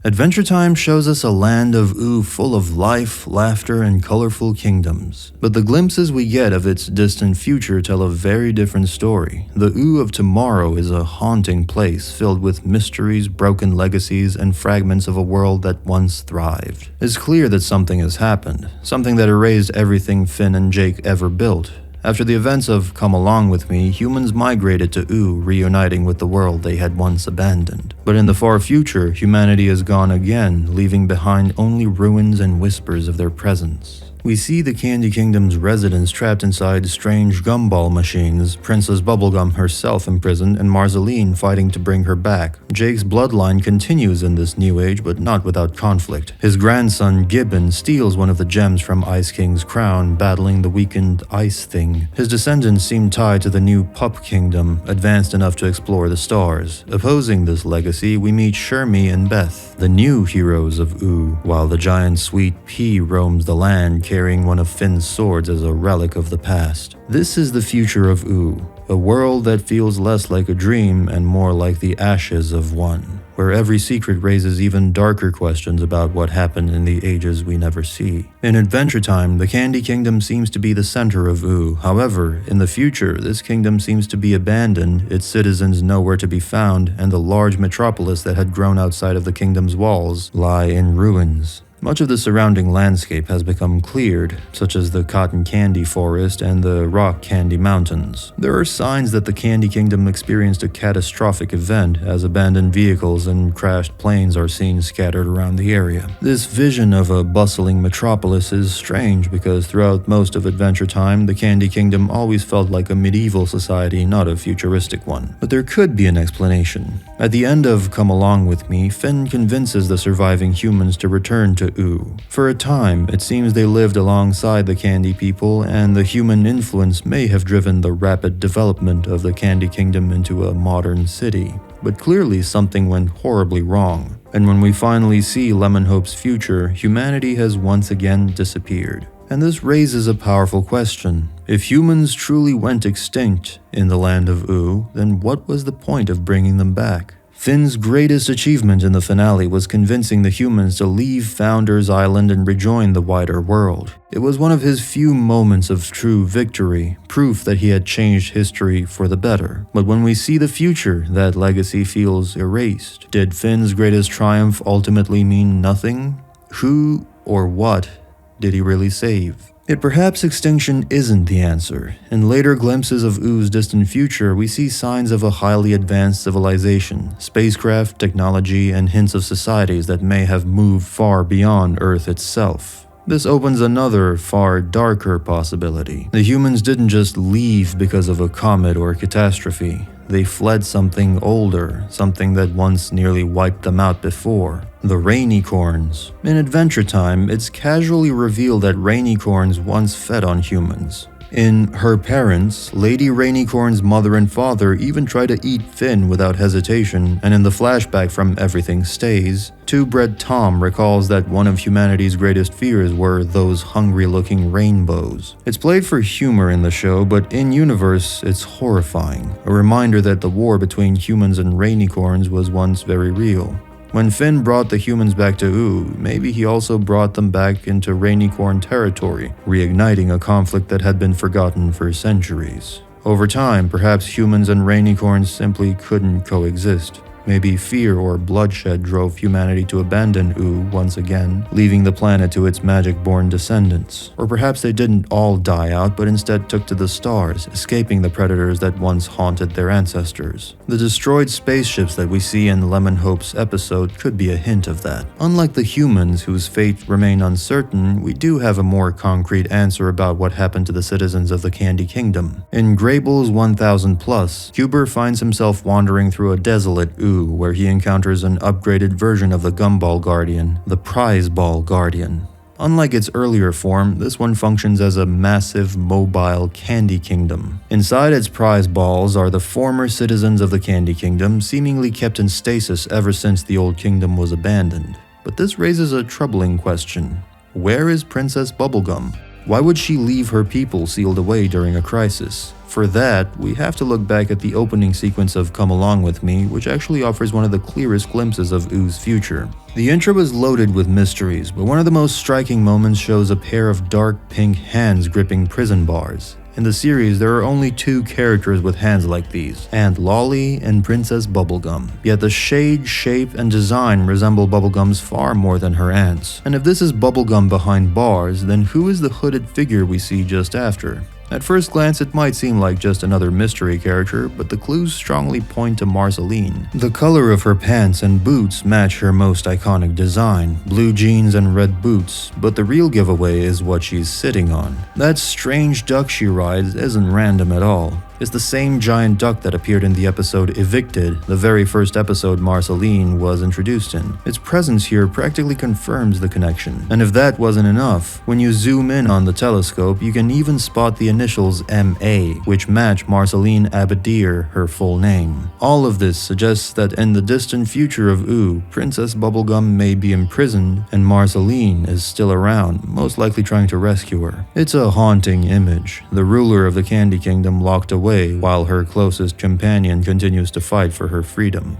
Adventure Time shows us a land of Ooo full of life, laughter, and colorful kingdoms. But the glimpses we get of its distant future tell a very different story. The Ooo of tomorrow is a haunting place filled with mysteries, broken legacies, and fragments of a world that once thrived. It's clear that something has happened, something that erased everything Finn and Jake ever built. After the events of Come Along With Me, humans migrated to Ooo, reuniting with the world they had once abandoned. But in the far future, humanity is gone again, leaving behind only ruins and whispers of their presence. We see the Candy Kingdom's residents trapped inside strange gumball machines, Princess Bubblegum herself imprisoned, and Marceline fighting to bring her back. Jake's bloodline continues in this new age, but not without conflict. His grandson, Gibbon, steals one of the gems from Ice King's crown, battling the weakened Ice Thing. His descendants seem tied to the new Pup Kingdom, advanced enough to explore the stars. Opposing this legacy, we meet Shermy and Beth, the new heroes of Ooo, while the giant Sweet P roams the land, carrying one of Finn's swords as a relic of the past. This is the future of Ooo, a world that feels less like a dream and more like the ashes of one, where every secret raises even darker questions about what happened in the ages we never see. In Adventure Time, the Candy Kingdom seems to be the center of Ooo. However, in the future, this kingdom seems to be abandoned, its citizens nowhere to be found, and the large metropolis that had grown outside of the kingdom's walls lie in ruins. Much of the surrounding landscape has become cleared, such as the cotton candy forest and the rock candy mountains. There are signs that the Candy Kingdom experienced a catastrophic event, as abandoned vehicles and crashed planes are seen scattered around the area. This vision of a bustling metropolis is strange because throughout most of Adventure Time, the Candy Kingdom always felt like a medieval society, not a futuristic one. But there could be an explanation. At the end of Come Along With Me, Finn convinces the surviving humans to return to Ooo. For a time, it seems they lived alongside the Candy people, and the human influence may have driven the rapid development of the Candy Kingdom into a modern city. But clearly something went horribly wrong, and when we finally see Lemon Hope's future, humanity has once again disappeared. And this raises a powerful question. If humans truly went extinct in the land of Ooo, then what was the point of bringing them back? Finn's greatest achievement in the finale was convincing the humans to leave Founders Island and rejoin the wider world. It was one of his few moments of true victory, proof that he had changed history for the better. But when we see the future, that legacy feels erased. Did Finn's greatest triumph ultimately mean nothing? Who or what did he really save? Yet perhaps extinction isn't the answer. In later glimpses of Oo's distant future, we see signs of a highly advanced civilization, spacecraft, technology, and hints of societies that may have moved far beyond Earth itself. This opens another, far darker possibility. The humans didn't just leave because of a comet or catastrophe. They fled something older, something that once nearly wiped them out before. The Rainicorns. In Adventure Time, it's casually revealed that Rainicorns once fed on humans. In Her Parents, Lady Rainicorn's mother and father even try to eat Finn without hesitation, and in the flashback from Everything Stays, Two-Bread Tom recalls that one of humanity's greatest fears were those hungry-looking rainbows. It's played for humor in the show, but in-universe, it's horrifying. A reminder that the war between humans and Rainicorns was once very real. When Finn brought the humans back to Ooo, maybe he also brought them back into Rainicorn territory, reigniting a conflict that had been forgotten for centuries. Over time, perhaps humans and Rainicorns simply couldn't coexist. Maybe fear or bloodshed drove humanity to abandon Ooo once again, leaving the planet to its magic-born descendants. Or perhaps they didn't all die out, but instead took to the stars, escaping the predators that once haunted their ancestors. The destroyed spaceships that we see in Lemon Hope's episode could be a hint of that. Unlike the humans, whose fate remain uncertain, we do have a more concrete answer about what happened to the citizens of the Candy Kingdom. In Grayble's 1000+, Cuber finds himself wandering through a desolate Ooo, where he encounters an upgraded version of the Gumball Guardian, the Prize Ball Guardian. Unlike its earlier form, this one functions as a massive, mobile Candy Kingdom. Inside its prize balls are the former citizens of the Candy Kingdom, seemingly kept in stasis ever since the old kingdom was abandoned. But this raises a troubling question. Where is Princess Bubblegum? Why would she leave her people sealed away during a crisis? For that, we have to look back at the opening sequence of Come Along With Me, which actually offers one of the clearest glimpses of Oo's future. The intro is loaded with mysteries, but one of the most striking moments shows a pair of dark pink hands gripping prison bars. In the series, there are only 2 characters with hands like these, Aunt Lolly and Princess Bubblegum. Yet the shade, shape, and design resemble Bubblegum's far more than her aunt's. And if this is Bubblegum behind bars, then who is the hooded figure we see just after? At first glance, it might seem like just another mystery character, but the clues strongly point to Marceline. The color of her pants and boots match her most iconic design, blue jeans and red boots, but the real giveaway is what she's sitting on. That strange duck she rides isn't random at all. It's the same giant duck that appeared in the episode Evicted, the very first episode Marceline was introduced in. Its presence here practically confirms the connection. And if that wasn't enough, when you zoom in on the telescope, you can even spot the initials MA, which match Marceline Abadir, her full name. All of this suggests that in the distant future of Ooh, Princess Bubblegum may be imprisoned and Marceline is still around, most likely trying to rescue her. It's a haunting image. The ruler of the Candy Kingdom locked away while her closest companion continues to fight for her freedom.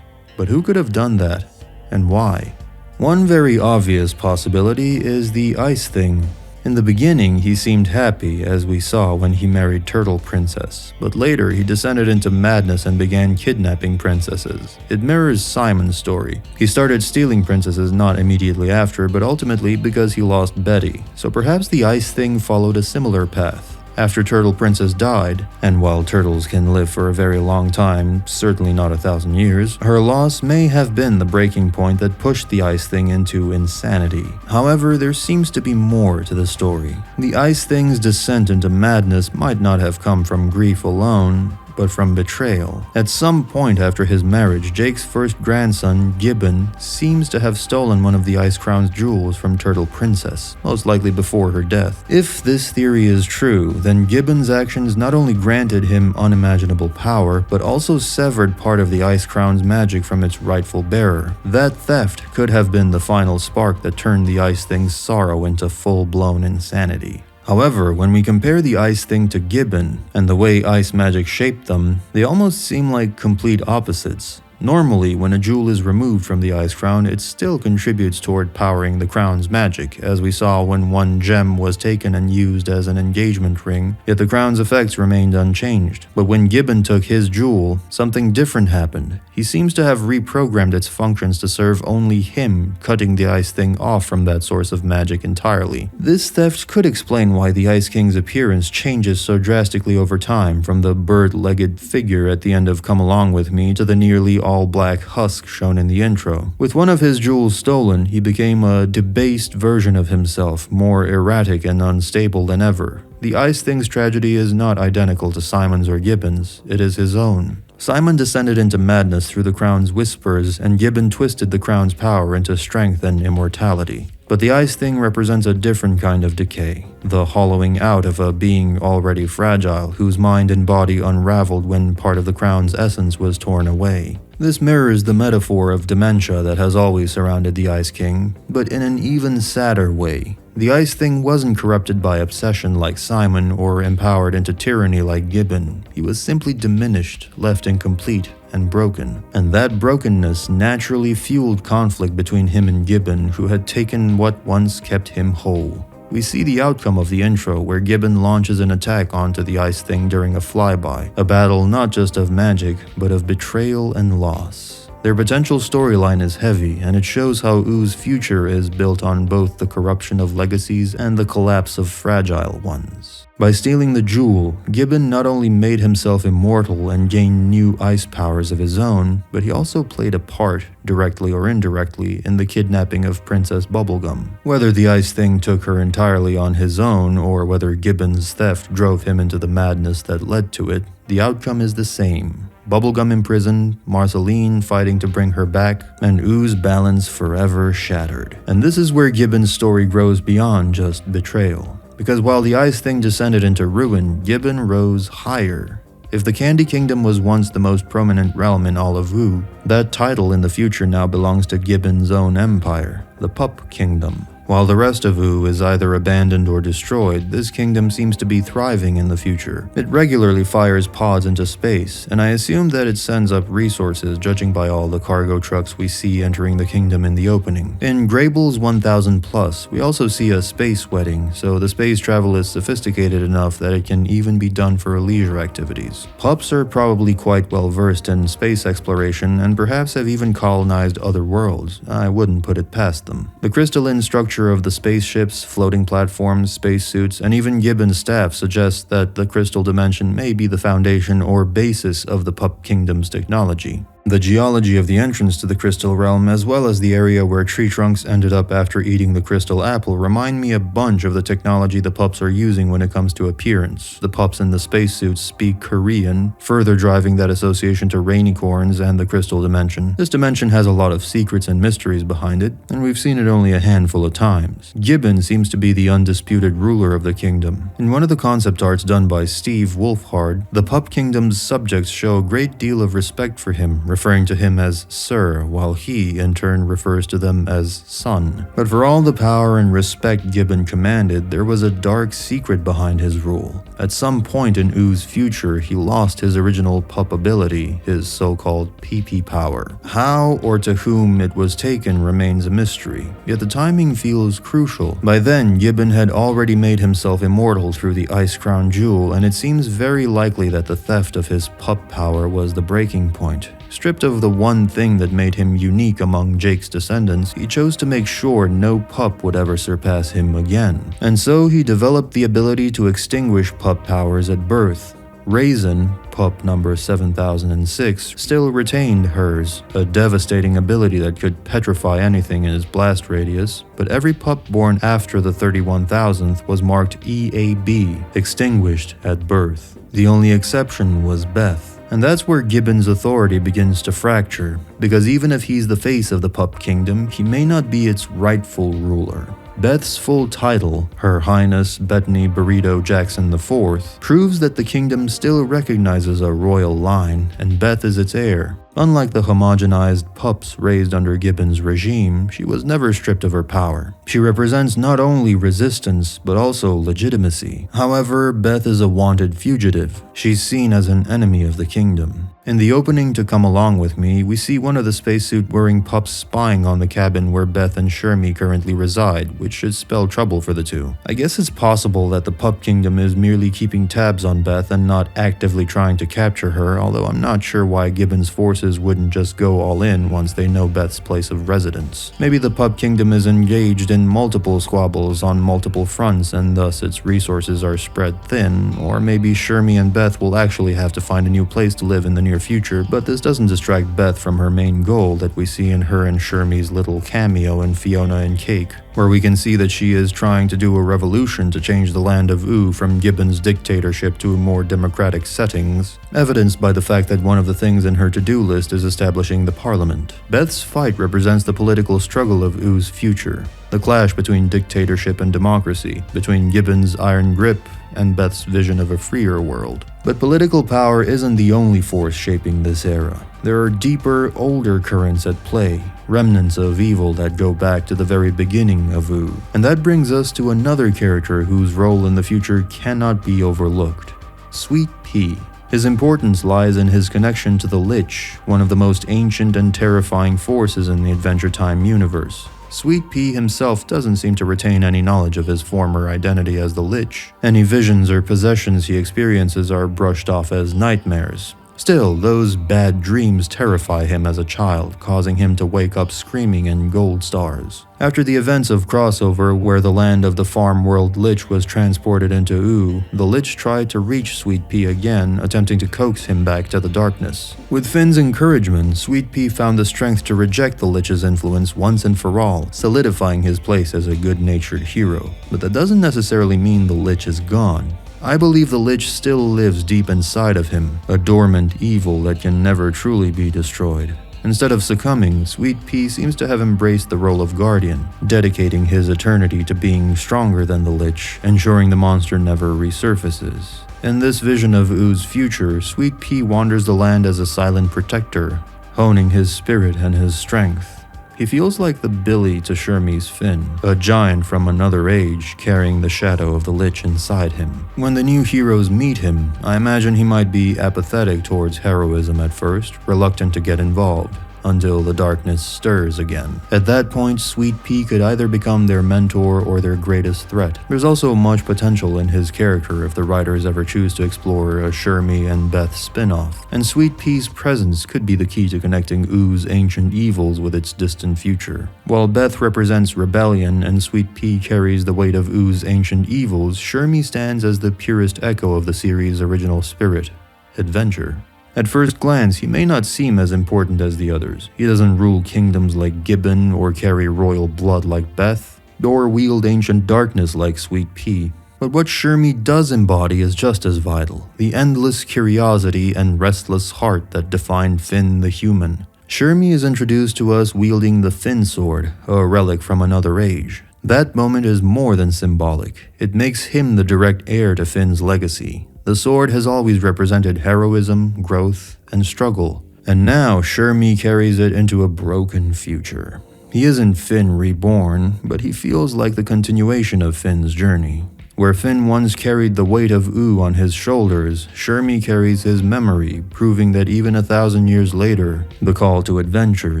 But who could have done that, and why? One very obvious possibility is the ice thing. In the beginning, he seemed happy, as we saw when he married Turtle Princess, but later he descended into madness and began kidnapping princesses. It mirrors Simon's story. He started stealing princesses not immediately after, but ultimately because he lost Betty, so perhaps the ice thing followed a similar path. After Turtle Princess died, and while turtles can live for a very long time, certainly not 1,000 years, her loss may have been the breaking point that pushed the ice thing into insanity. However, there seems to be more to the story. The ice thing's descent into madness might not have come from grief alone, but from betrayal. At some point after his marriage, Jake's first grandson, Gibbon, seems to have stolen one of the Ice Crown's jewels from Turtle Princess, most likely before her death. If this theory is true, then Gibbon's actions not only granted him unimaginable power, but also severed part of the Ice Crown's magic from its rightful bearer. That theft could have been the final spark that turned the Ice Thing's sorrow into full-blown insanity. However, when we compare the ice thing to Gibbon and the way ice magic shaped them, they almost seem like complete opposites. Normally, when a jewel is removed from the ice crown, it still contributes toward powering the crown's magic, as we saw when one gem was taken and used as an engagement ring, yet the crown's effects remained unchanged. But when Gibbon took his jewel, something different happened. He seems to have reprogrammed its functions to serve only him, cutting the ice thing off from that source of magic entirely. This theft could explain why the Ice King's appearance changes so drastically over time, from the bird-legged figure at the end of Come Along With Me to the nearly all-black husk shown in the intro. With one of his jewels stolen, he became a debased version of himself, more erratic and unstable than ever. The Ice Thing's tragedy is not identical to Simon's or Gibbon's, it is his own. Simon descended into madness through the crown's whispers, and Gibbon twisted the crown's power into strength and immortality. But the ice thing represents a different kind of decay, the hollowing out of a being already fragile, whose mind and body unraveled when part of the crown's essence was torn away. This mirrors the metaphor of dementia that has always surrounded the Ice King, but in an even sadder way. The Ice Thing wasn't corrupted by obsession like Simon or empowered into tyranny like Gibbon. He was simply diminished, left incomplete, and broken. And that brokenness naturally fueled conflict between him and Gibbon, who had taken what once kept him whole. We see the outcome of the intro, where Gibbon launches an attack onto the Ice Thing during a flyby, a battle not just of magic, but of betrayal and loss. Their potential storyline is heavy, and it shows how Oo's future is built on both the corruption of legacies and the collapse of fragile ones. By stealing the jewel, Gibbon not only made himself immortal and gained new ice powers of his own, but he also played a part, directly or indirectly, in the kidnapping of Princess Bubblegum. Whether the Ice Thing took her entirely on his own, or whether Gibbon's theft drove him into the madness that led to it, the outcome is the same. Bubblegum imprisoned, Marceline fighting to bring her back, and Oo's balance forever shattered. And this is where Gibbon's story grows beyond just betrayal. Because while the Ice Thing descended into ruin, Gibbon rose higher. If the Candy Kingdom was once the most prominent realm in all of Ooh, that title in the future now belongs to Gibbon's own empire, the Pup Kingdom. While the rest of Ooo is either abandoned or destroyed, this kingdom seems to be thriving in the future. It regularly fires pods into space, and I assume that it sends up resources judging by all the cargo trucks we see entering the kingdom in the opening. In Grayble's 1000 Plus, we also see a space wedding, so the space travel is sophisticated enough that it can even be done for leisure activities. Pups are probably quite well versed in space exploration and perhaps have even colonized other worlds. I wouldn't put it past them. The crystalline structure of the spaceships, floating platforms, spacesuits, and even Gibbon's staff suggests that the crystal dimension may be the foundation or basis of the Pup Kingdom's technology. The geology of the entrance to the Crystal Realm, as well as the area where tree trunks ended up after eating the crystal apple, remind me a bunch of the technology the pups are using when it comes to appearance. The pups in the spacesuits speak Korean, further driving that association to rainicorns and the crystal dimension. This dimension has a lot of secrets and mysteries behind it, and we've seen it only a handful of times. Gibbon seems to be the undisputed ruler of the kingdom. In one of the concept arts done by Steve Wolfhard, the Pup Kingdom's subjects show a great deal of respect for him, referring to him as Sir, while he, in turn, refers to them as Son. But for all the power and respect Gibbon commanded, there was a dark secret behind his rule. At some point in Oo's future, he lost his original pup ability, his so-called pee-pee power. How or to whom it was taken remains a mystery, yet the timing feels crucial. By then, Gibbon had already made himself immortal through the Ice Crown Jewel, and it seems very likely that the theft of his pup power was the breaking point. Stripped of the one thing that made him unique among Jake's descendants, he chose to make sure no pup would ever surpass him again. And so he developed the ability to extinguish pup powers at birth. Raisin, pup number 7006, still retained hers, a devastating ability that could petrify anything in his blast radius, but every pup born after the 31,000th was marked EAB, extinguished at birth. The only exception was Beth. And that's where Gibbon's authority begins to fracture, because even if he's the face of the Pup Kingdom, he may not be its rightful ruler. Beth's full title, Her Highness Bethany Burrito Jackson IV, proves that the kingdom still recognizes a royal line, and Beth is its heir. Unlike the homogenized pups raised under Gibbon's regime, she was never stripped of her power. She represents not only resistance, but also legitimacy. However, Beth is a wanted fugitive. She's seen as an enemy of the kingdom. In the opening to Come Along With Me, we see one of the spacesuit-wearing pups spying on the cabin where Beth and Shermy currently reside, which should spell trouble for the two. I guess it's possible that the Pup Kingdom is merely keeping tabs on Beth and not actively trying to capture her, although I'm not sure why Gibbon's forces wouldn't just go all in once they know Beth's place of residence. Maybe the Pup Kingdom is engaged in multiple squabbles on multiple fronts and thus its resources are spread thin, or maybe Shermy and Beth will actually have to find a new place to live in the near future, but this doesn't distract Beth from her main goal that we see in her and Shermy's little cameo in Fiona and Cake, where we can see that she is trying to do a revolution to change the land of Ooo from Gibbon's dictatorship to more democratic settings, evidenced by the fact that one of the things in her to-do list is establishing the parliament. Beth's fight represents the political struggle of Oo's future, the clash between dictatorship and democracy, between Gibbon's iron grip and Beth's vision of a freer world. But political power isn't the only force shaping this era. There are deeper, older currents at play, remnants of evil that go back to the very beginning of Ooo. And that brings us to another character whose role in the future cannot be overlooked: Sweet P. His importance lies in his connection to the Lich, one of the most ancient and terrifying forces in the Adventure Time universe. Sweet P himself doesn't seem to retain any knowledge of his former identity as the Lich. Any visions or possessions he experiences are brushed off as nightmares. Still, those bad dreams terrify him as a child, causing him to wake up screaming in gold stars. After the events of Crossover, where the land of the farm world Lich was transported into Ooo, the Lich tried to reach Sweet P again, attempting to coax him back to the darkness. With Finn's encouragement, Sweet P found the strength to reject the Lich's influence once and for all, solidifying his place as a good-natured hero. But that doesn't necessarily mean the Lich is gone. I believe the Lich still lives deep inside of him, a dormant evil that can never truly be destroyed. Instead of succumbing, Sweet P seems to have embraced the role of guardian, dedicating his eternity to being stronger than the Lich, ensuring the monster never resurfaces. In this vision of Oo's future, Sweet P wanders the land as a silent protector, honing his spirit and his strength. He feels like the Billy to Shermy's Finn, a giant from another age carrying the shadow of the Lich inside him. When the new heroes meet him, I imagine he might be apathetic towards heroism at first, reluctant to get involved, until the darkness stirs again. At that point, Sweet P could either become their mentor or their greatest threat. There's also much potential in his character if the writers ever choose to explore a Shermy and Beth spin-off, and Sweet P's presence could be the key to connecting Oo's ancient evils with its distant future. While Beth represents rebellion and Sweet P carries the weight of Oo's ancient evils, Shermy stands as the purest echo of the series' original spirit: adventure. At first glance, he may not seem as important as the others. He doesn't rule kingdoms like Gibbon, or carry royal blood like Beth, or wield ancient darkness like Sweet P. But what Shermy does embody is just as vital: the endless curiosity and restless heart that define Finn the human. Shermy is introduced to us wielding the Finn sword, a relic from another age. That moment is more than symbolic. It makes him the direct heir to Finn's legacy. The sword has always represented heroism, growth, and struggle, and now Shermy carries it into a broken future. He isn't Finn reborn, but he feels like the continuation of Finn's journey. Where Finn once carried the weight of Ooo on his shoulders, Shermy carries his memory, proving that even 1,000 years later, the call to adventure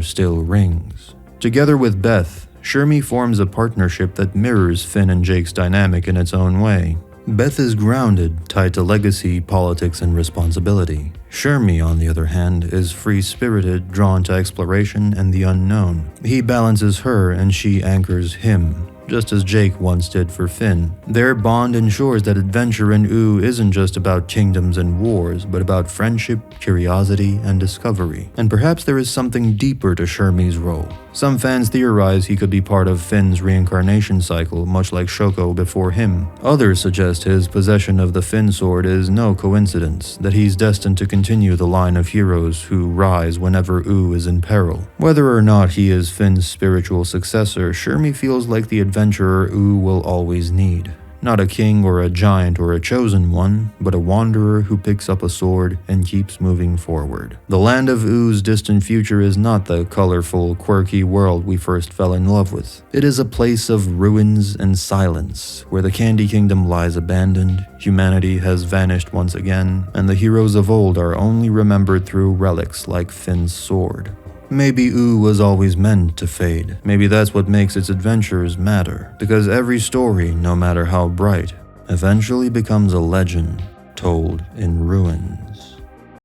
still rings. Together with Beth, Shermy forms a partnership that mirrors Finn and Jake's dynamic in its own way. Beth is grounded, tied to legacy, politics, and responsibility. Shermy, on the other hand, is free-spirited, drawn to exploration and the unknown. He balances her and she anchors him, just as Jake once did for Finn. Their bond ensures that adventure in Ooo isn't just about kingdoms and wars, but about friendship, curiosity, and discovery. And perhaps there is something deeper to Shermy's role. Some fans theorize he could be part of Finn's reincarnation cycle, much like Shoko before him. Others suggest his possession of the Finn sword is no coincidence, that he's destined to continue the line of heroes who rise whenever Ooo is in peril. Whether or not he is Finn's spiritual successor, Shermy feels like the adventurer Ooo will always need. Not a king or a giant or a chosen one, but a wanderer who picks up a sword and keeps moving forward. The land of Oo's distant future is not the colorful, quirky world we first fell in love with. It is a place of ruins and silence, where the Candy Kingdom lies abandoned, humanity has vanished once again, and the heroes of old are only remembered through relics like Finn's sword. Maybe Ooo was always meant to fade. Maybe that's what makes its adventures matter. Because every story, no matter how bright, eventually becomes a legend told in ruin.